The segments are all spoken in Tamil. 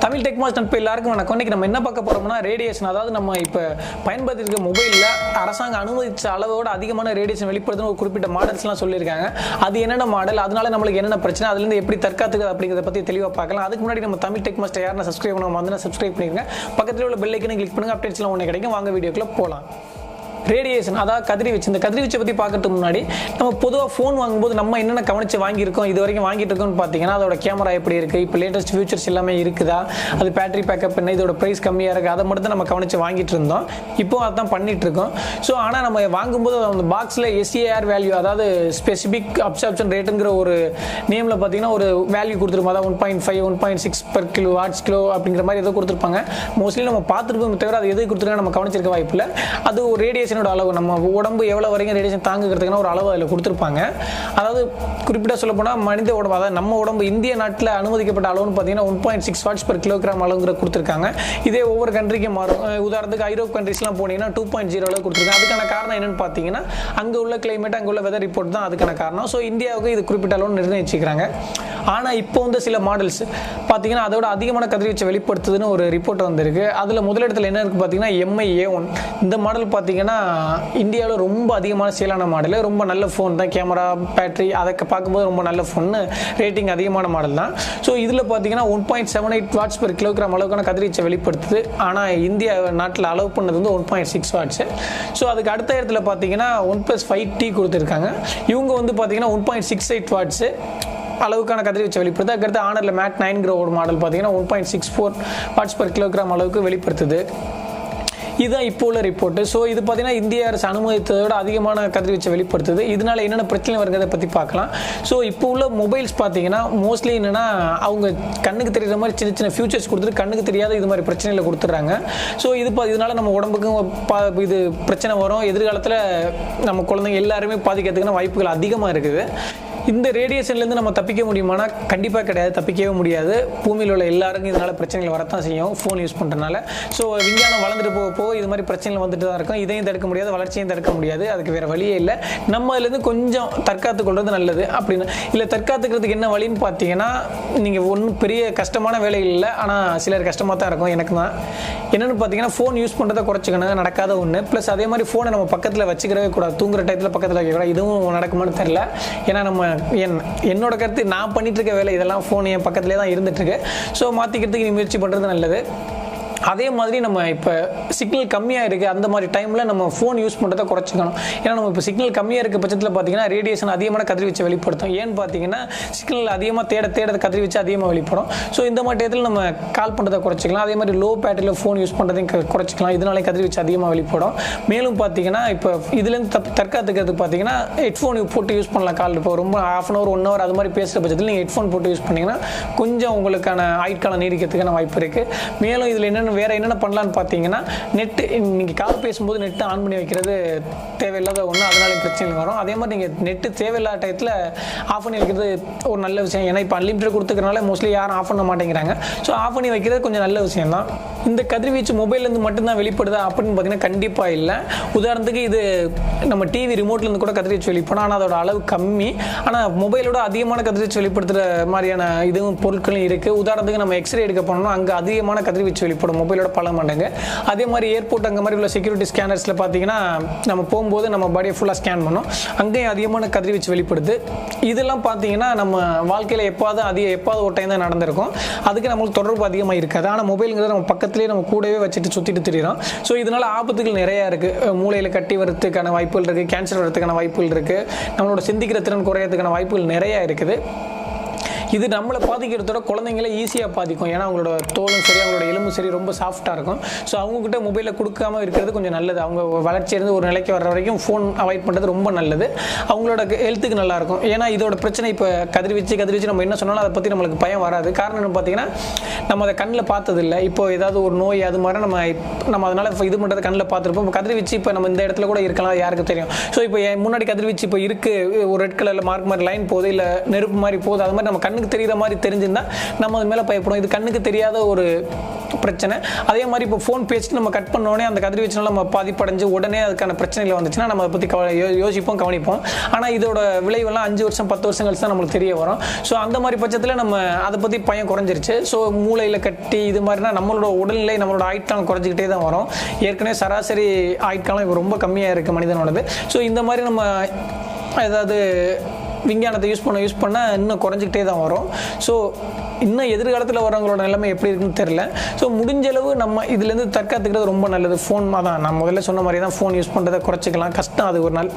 தமிழ் டெக் மாஸ்டர் இப்போ எல்லாருக்கும் வணக்கம். இன்னைக்கு நம்ம என்ன பார்க்க போறோம்னா ரேடியேஷன். அதாவது நம்ம இப்போ பயன்படுத்திருக்க மொபைலில் அரசாங்கம் அனுமதிச்ச அளவோட அதிகமான ரேடியேஷன் வெளிப்படுத்துன்னு ஒரு குறிப்பிட்ட மாடல்ஸ்லாம் சொல்லியிருக்காங்க. அது என்னென்ன மாடல், அதனால நம்மளுக்கு என்னென்ன பிரச்சனை, அதுலேருந்து எப்படி தற்காத்துக்கு அப்படிங்கிறத பற்றி தெளிவாக பார்க்கலாம். அதுக்கு முன்னாடி நம்ம தமிழ் டெக் மாஸ்டர் யாரும் சப்ஸ்கிரைப் பண்ணாம வந்து சப்ஸ்கிரைப் பண்ணிருங்க. பக்கத்தில் உள்ள பெல் ஐக்கனை கிளிக் பண்ணுங்க. அப்டேட்ஸ்லாம் ஒன்று கிடைக்கும். வாங்க வீடியோக்குள்ள போகலாம். ரேடியேஷன் அதாவது கதிர்வீச்சு. இந்த கதிர்வீச்சை பற்றி பார்க்கறதுக்கு முன்னாடி நம்ம பொதுவாக ஃபோன் வாங்கும்போது நம்ம என்னென்ன கவனித்து வாங்கியிருக்கோம், இது வரைக்கும் வாங்கிட்டு இருக்கோம்னு பார்த்தீங்கன்னா அதோட கேமரா எப்படி இருக்குது, இப்போ லேட்டஸ்ட் ஃபியூச்சர்ஸ் எல்லாமே இருக்குதா, அது பேட்டரி பேக்கப் என்ன, இதோட ப்ரைஸ் கம்மியாக இருக்குது, அதை மட்டும் தான் நம்ம கவனித்து வாங்கிட்டு இருந்தோம். இப்போ அதான் பண்ணிட்டு இருக்கோம். ஸோ ஆனால் நம்ம வாங்கும்போது அந்த பாக்ஸில் எஸ்ஏஆர் வேல்யூ, அதாவது ஸ்பெசிபிக் அப்சார்ப்ஷன் ரேட்டுங்கிற ஒரு நேமில் பார்த்தீங்கன்னா ஒரு வேல்யூ கொடுத்துருப்போம். அதாவது 1.5 1.6 பெர் கிலோ வாட்ஸ் கிலோ அப்படிங்கிற மாதிரி ஏதோ கொடுத்துருப்பாங்க. மோஸ்ட்லி நம்ம பார்த்துருப்போம், தவிர அது எது கொடுத்துருக்காங்க நம்ம கவனிச்சிருக்க வாய்ப்பு இல்லை. அது ஒரு ரேடியேஷன் அளவு, நம்ம உடம்பு எவ்வளவு வரைக்கும் ரேடியேஷன் தாங்குகிறதுக்கான ஒரு அளவு அதில் கொடுத்துருப்பாங்க. அதாவது குறிப்பிட்ட சொல்ல போனால் மனித உடம்பு, அதாவது நம்ம உடம்பு இந்திய நாட்டில் அனுமதிக்கப்பட்ட அளவுன்னு பார்த்தீங்கன்னா 1.6 வாட்ஸ் பெர் கிலோகிராம் அளவுங்கிற கொடுத்துருக்காங்க. இதே ஒவ்வொரு கண்ட்ரிக்கும் மாறும். உதாரணத்துக்கு ஐரோப் கண்ட்ரிஸ்லாம் போனீங்கன்னா 2.0 அளவு கொடுத்துருக்காங்க. அதுக்கான காரணம் என்னன்னு பார்த்தீங்கன்னா அங்கே உள்ள கிளைமேட், அங்கே உள்ள வெதர் ரிப்போர்ட் தான் அதுக்கான காரணம். ஸோ இந்தியாவுக்கு இது குறிப்பிட்ட அளவு நிர்ணயிச்சுக்கிறாங்க. ஆனால் இப்போ வந்து சில மாடல்ஸ் பார்த்தீங்கன்னா அதோட அதிகமான கதிர்வீச்சை வெளிப்படுத்துதுன்னு ஒரு ரிப்போர்ட் வந்திருக்கு. அதில் முதலிடத்தில் என்ன இருக்குது பார்த்தீங்கன்னா MI-A1. இந்த மாடல் பார்த்தீங்கன்னா இந்தியாவில் ரொம்ப அதிகமான சேலான மாடல். ரொம்ப நல்ல ஃபோன் தான், கேமரா பேட்டரி அதை பார்க்கும்போது ரொம்ப நல்ல ஃபோன்னு ரேட்டிங் அதிகமான மாடல் தான். ஸோ இதில் பார்த்தீங்கன்னா 1.78 வாட்ஸ் பெர் கிலோகிராம் அளவுக்கான கதிர்வீச்சை வெளிப்படுத்துது. ஆனால் இந்தியா நாட்டில் அலோவ் பண்ணது வந்து 1.6 வாட்ஸ். ஸோ அதுக்கு அடுத்த இடத்துல பார்த்தீங்கன்னா 1+5T கொடுத்துருக்காங்க. இவங்க வந்து பார்த்தீங்கன்னா 1.68 வாட்ஸ் அளவுக்கான கதிர்வீச்சை வெளிப்படுத்து. அதுக்கடுத்து ஆனரில் மேட் 9 ஒரு மாடல் பார்த்தீங்கன்னா 1.64 வாட்ஸ் பெர் கிலோகிராம் அளவுக்கு வெளிப்படுத்துது. இதுதான் இப்போ உள்ள ரிப்போர்ட்டு. ஸோ இது பார்த்தீங்கன்னா இந்திய அரசு அனுமதித்ததோட அதிகமான கதிர்வீச்சை வெளிப்படுத்துது. இதனால என்னென்ன பிரச்சனை வருங்கிறத பற்றி பார்க்கலாம். ஸோ இப்போ உள்ள மொபைல்ஸ் பார்த்தீங்கன்னா மோஸ்ட்லி என்னென்னா அவங்க கண்ணுக்கு தெரிகிற மாதிரி சின்ன சின்ன ஃபியூச்சர்ஸ் கொடுத்துட்டு கண்ணுக்கு தெரியாத இது மாதிரி பிரச்சனைகளை கொடுத்துட்றாங்க. ஸோ இதனால நம்ம உடம்புக்கும் இது பிரச்சனை வரும். எதிர்காலத்தில் நம்ம குழந்தைங்க எல்லாருமே பாதிக்கிறதுக்கான வாய்ப்புகள் அதிகமாக இருக்குது. இந்த ரேடியேஷன்லேருந்து நம்ம தப்பிக்க முடியுமானா கண்டிப்பாக கிடையாது, தப்பிக்கவே முடியாது. பூமியில் உள்ள எல்லாருக்கும் இதனால் பிரச்சனைகள் வரத்தான் செய்யும் ஃபோன் யூஸ் பண்ணுறதுனால. ஸோ விஞ்ஞானம் வளர்ந்துட்டு போக இது மாதிரி பிரச்சனைகள் வந்துட்டு தான் இருக்கும். இதையும் தடுக்க முடியாது, வளர்ச்சியும் தடுக்க முடியாது. அதுக்கு வேறு வழியே இல்லை. நம்ம அதுலேருந்து கொஞ்சம் தற்காத்து கொள்வது நல்லது. அப்படின்னு இல்லை தற்காத்துக்கிறதுக்கு என்ன வழின்னு பார்த்தீங்கன்னா, நீங்கள் ஒன்றும் பெரிய கஷ்டமான வேலைகள் இல்லை, ஆனால் சிலர் கஷ்டமாக தான் இருக்கும். எனக்கு தான் என்னென்னு பார்த்தீங்கன்னா ஃபோன் யூஸ் பண்ணுறதை குறைச்சிக்கணும், நடக்காத ஒன்று. ப்ளஸ் அதே மாதிரி ஃபோனை நம்ம பக்கத்தில் வச்சுக்கிறவே கூடாது, தூங்குற டயத்தில் பக்கத்தில் வைக்கக்கூடாது. இதுவும் நடக்குமான்னு தெரில. ஏன்னா நம்ம என்னோட கருத்து, நான் பண்ணிட்டு இருக்க வேலை இதெல்லாம் ஃபோன் என் பக்கத்துலேயே தான் இருந்துட்டு இருக்கு. ஸோ மாற்றிக்கிறதுக்கு நீ முயற்சி பண்ணுறது நல்லது. அதே மாதிரி நம்ம இப்போ சிக்னல் கம்மியாக இருக்குது, அந்த மாதிரி டைமில் நம்ம ஃபோன் யூஸ் பண்ணுறதை குறைச்சிக்கணும். ஏன்னா நம்ம இப்போ சிக்னல் கம்மியாக இருக்க பட்சத்தில் பார்த்தீங்கன்னா ரேடியேஷன் அதிகமான கதிர்வீச்சை வெளிப்படுத்தும். ஏன்னு பார்த்தீங்கன்னா சிக்னல் அதிகமாக தேட கதிர்வீச்சு அதிகமாக வெளிப்படும். ஸோ இந்த மாதிரி இடத்துல நம்ம கால் பண்ணுறதை குறைச்சிக்கலாம். அதே மாதிரி லோ பேட்டரியில் ஃபோன் யூஸ் பண்ணுறதையும் குறைச்சிக்கலாம். இதனாலே கதிர்வீச்சு அதிகமாக வெளிப்படும். மேலும் பார்த்தீங்கன்னா இப்போ இதுலேருந்து தற்காத்துக்கிறது பார்த்தீங்கன்னா ஹெட்ஃபோன் போட்டு யூஸ் பண்ணலாம். கால் இப்போ ரொம்ப ½ hour 1 hour அது மாதிரி பேசுகிற பட்சத்தில் நீங்கள் ஹெட்ஃபோன் போட்டு யூஸ் பண்ணிங்கன்னா கொஞ்சம் உங்களுக்கான ஆயுட்காலம் நீடிக்கிறதுக்கான வாய்ப்பு இருக்குது. மேலும் இதில் வேறு என்னென்ன பண்ணலான்னு பார்த்தீங்கன்னா, நெட்டு நீங்கள் கால் பேசும்போது நெட்டு ஆன் பண்ணி வைக்கிறது தேவையில்லாத ஒன்று, அதனால பிரச்சனைகள் வரும். அதே மாதிரி நீங்கள் நெட்டு தேவையில்லாத டயத்தில் ஆஃப் பண்ணி வைக்கிறது ஒரு நல்ல விஷயம். ஏன்னா இப்போ அன்லிமிட்டட் கொடுத்துக்கிறனால மோஸ்ட்லி யாரும் ஆஃப் பண்ண மாட்டேங்கிறாங்க. ஸோ ஆஃப் பண்ணி வைக்கிறது கொஞ்சம் நல்ல விஷயம் தான். இந்த கதிர்வீச்சு மொபைல்லேருந்து மட்டும்தான் வெளிப்படுதா அப்படின்னு பார்த்தீங்கன்னா கண்டிப்பாக இல்லை. உதாரணத்துக்கு இது நம்ம டிவி ரிமோட்லேருந்து கூட கதிர்வீச்சு வெளிப்படும், ஆனால் அதோட அளவு கம்மி. ஆனால் மொபைலோட அதிகமான கதிர்வீச்சு வெளிப்படுத்துகிற மாதிரியான இதுவும் பொருட்களும் இருக்குது. உதாரணத்துக்கு நம்ம எக்ஸ்ரே எடுக்க போனோம்னா அங்கே அதிகமான கதிர்வீச்சு வெளிப்படும், மொபைலோட பல மடங்கு. அதே மாதிரி ஏர்போர்ட் அங்கே மாதிரி உள்ள செக்யூரிட்டி ஸ்கேனர்ஸில் பார்த்தீங்கன்னா நம்ம போகும்போது நம்ம பாடியை ஃபுல்லாக ஸ்கேன் பண்ணோம், அங்கேயும் அதிகமான கதிர்வீச்சு வெளிப்படுது. இதெல்லாம் பார்த்தீங்கன்னா நம்ம வாழ்க்கையில் எப்பாவது ஒரு டைம் தான் நடந்திருக்கும். அதுக்கு நம்மளுக்கு தொடர்பு அதிகமாக இருக்காது. ஆனால் மொபைலுங்கிறது நம்ம பக்கத்துலேயே நம்ம கூடவே வச்சுட்டு சுற்றிட்டு திரிகிறோம். ஸோ இதனால் ஆபத்துகள் நிறையா இருக்குது. மூளையில் கட்டி வரதுக்கான வாய்ப்புகள் இருக்குது, கேன்சர் வரதுக்கான வாய்ப்புகள் இருக்குது, நம்மளோட சிந்திக்கிற திறன் குறையிறதுக்கான வாய்ப்புகள் நிறையா இருக்குது. இது நம்மளை பாதிக்கிறதோட குழந்தைங்கள ஈஸியாக பாதிக்கும். ஏன்னா அவங்களோட தோலும் சரி, அவங்களோட எலும்பும் சரி ரொம்ப சாஃப்டாக இருக்கும். ஸோ அவங்ககிட்ட மொபைலில் கொடுக்காம இருக்கிறது கொஞ்சம் நல்லது. அவங்க வளர்ச்சியிருந்து ஒரு நிலைக்கு வர்ற வரைக்கும் ஃபோன் அவாய்ட் பண்ணுறது ரொம்ப நல்லது. அவங்களோட ஹெல்த்துக்கு நல்லாயிருக்கும். ஏன்னா இதோட பிரச்சனை இப்போ கதிர்வீச்சு நம்ம என்ன சொன்னாலும் அதை பற்றி நம்மளுக்கு பயம் வராது. காரணம் என்ன பார்த்தீங்கன்னா, நம்ம அதை கண்ணில் பார்த்ததில்லை. இப்போ ஏதாவது ஒரு நோய் அது மாதிரி நம்ம அதனால் இது பண்ணுறது கண்ணில் பார்த்துருப்போம். இப்போ கதிர்வீச்சு இப்போ நம்ம இந்த இடத்துல கூட இருக்கலாம், யாருக்கு தெரியும். ஸோ இப்போ முன்னாடி கதிர்வீச்சு இப்போ இருக்குது, ஒரு ரெட் கலரில் மார்க் மாதிரி லைன் போகுது, இல்லை நெருப்பு மாதிரி போகுது, அது மாதிரி நம்ம கண் கண்ணுக்கு தெரிகிற மாதிரி தெரிஞ்சிருந்தா நம்ம அது மேலே பயப்படும். இது கண்ணுக்கு தெரியாத ஒரு பிரச்சனை. அதே மாதிரி இப்போ ஃபோன் பேசிட்டு நம்ம கட் பண்ணோடனே அந்த கதிர்வீச்சுனால நம்ம பாதிப்படைஞ்சு உடனே அதுக்கான பிரச்சனைகள் வந்துச்சுன்னா நம்ம அதை பற்றி யோசிப்போம், கவனிப்போம். ஆனால் இதோட விளைவெல்லாம் 5 வருஷம் 10 வருஷம் கழிச்சு தான் நம்மளுக்கு தெரிய வரும். ஸோ அந்த மாதிரி பட்சத்தில் நம்ம அதை பற்றி பயம் குறைஞ்சிருச்சு. ஸோ மூளையில் கட்டி இது மாதிரினா நம்மளோட உடல்நிலை நம்மளோட ஆயுட்காலம் குறைஞ்சிக்கிட்டே தான் வரும். ஏற்கனவே சராசரி ஆயுட்காலம் இப்போ ரொம்ப கம்மியாக இருக்குது மனிதனோடது. ஸோ இந்த மாதிரி நம்ம ஏதாவது விஞ்ஞானத்தை யூஸ் பண்ண இன்னும் குறைஞ்சிக்கிட்டே தான் வரும். ஸோ இன்னும் எதிர்காலத்தில் வரவங்களோட நிலைமை எப்படி இருக்குன்னு தெரியல. ஸோ முடிஞ்சளவு நம்ம இதுலேருந்து தற்காத்துக்கிறது ரொம்ப நல்லது. ஃபோன் தான் நான் முதல்ல சொன்ன மாதிரி தான், ஃபோன் யூஸ் பண்ணுறதை குறைச்சிக்கலாம். கஷ்டம் அது ஒரு நாள்.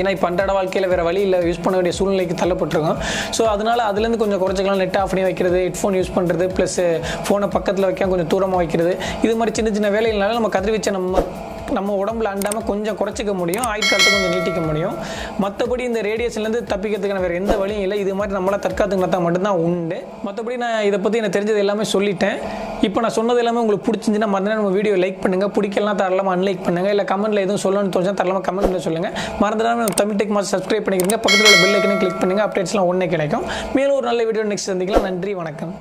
ஏன்னா இப்போ அன்றாட வாழ்க்கையில் வேறு வழி இல்லை, யூஸ் பண்ண வேண்டிய சூழ்நிலைக்கு தள்ளப்பட்டிருக்கோம். ஸோ அதனால் அதுலேருந்து கொஞ்சம் குறைச்சிக்கலாம். நெட் ஆஃப் பண்ணி வைக்கிறது, ஹெட்ஃபோன் யூஸ் பண்ணுறது, ப்ளஸ் ஃபோனை பக்கத்தில் வைக்காம கொஞ்சம் தூரமாக வைக்கிறது, இது மாதிரி சின்ன சின்ன வேலைகள்னால நம்ம கதிர்வீச்சை நம்ம உடம்புல அண்டாமல் கொஞ்சம் குறைச்சிக்க முடியும், ஆயுட்காலத்தை கொஞ்சம் நீட்டிக்க முடியும். மற்றபடி இந்த ரேடியேஷன்லேருந்து தப்பிக்கிறதுக்கான வேறு எந்த வழியும் இல்லை. இது மாதிரி நம்மளால் தற்காத்துக்கினா மட்டும்தான் உண்டு. மற்றபடி நான் இதை பற்றி எனக்கு தெரிஞ்சது எல்லாமே சொல்லிட்டேன். இப்போ நான் சொன்னது எல்லாமே உங்களுக்கு பிடிச்சிருந்துச்சுன்னா மறந்துனா நம்ம வீடியோ லைக் பண்ணுங்கள், பிடிக்கலாம் தாராளமாக அன்லைக் பண்ணுங்கள். இல்லை கமெண்ட்டில் எதுவும் சொல்லணும்னு தோணுச்சா தாராளமாக கமெண்ட்டில் சொல்லுங்கள். மறந்துடாம தமிழ் டெக் மாஸ்டர் சப்ஸ்கிரைப் பண்ணிக்கிறீங்க, பக்கத்தில் உள்ள பெல் ஐக்கனை கிளிக் பண்ணுங்கள், அப்டேட்ஸ்லாம் ஒன்றே கிடைக்கும். மேலும் ஒரு நல்ல வீடியோ நெக்ஸ்ட் சந்திக்கலாம். நன்றி, வணக்கம்.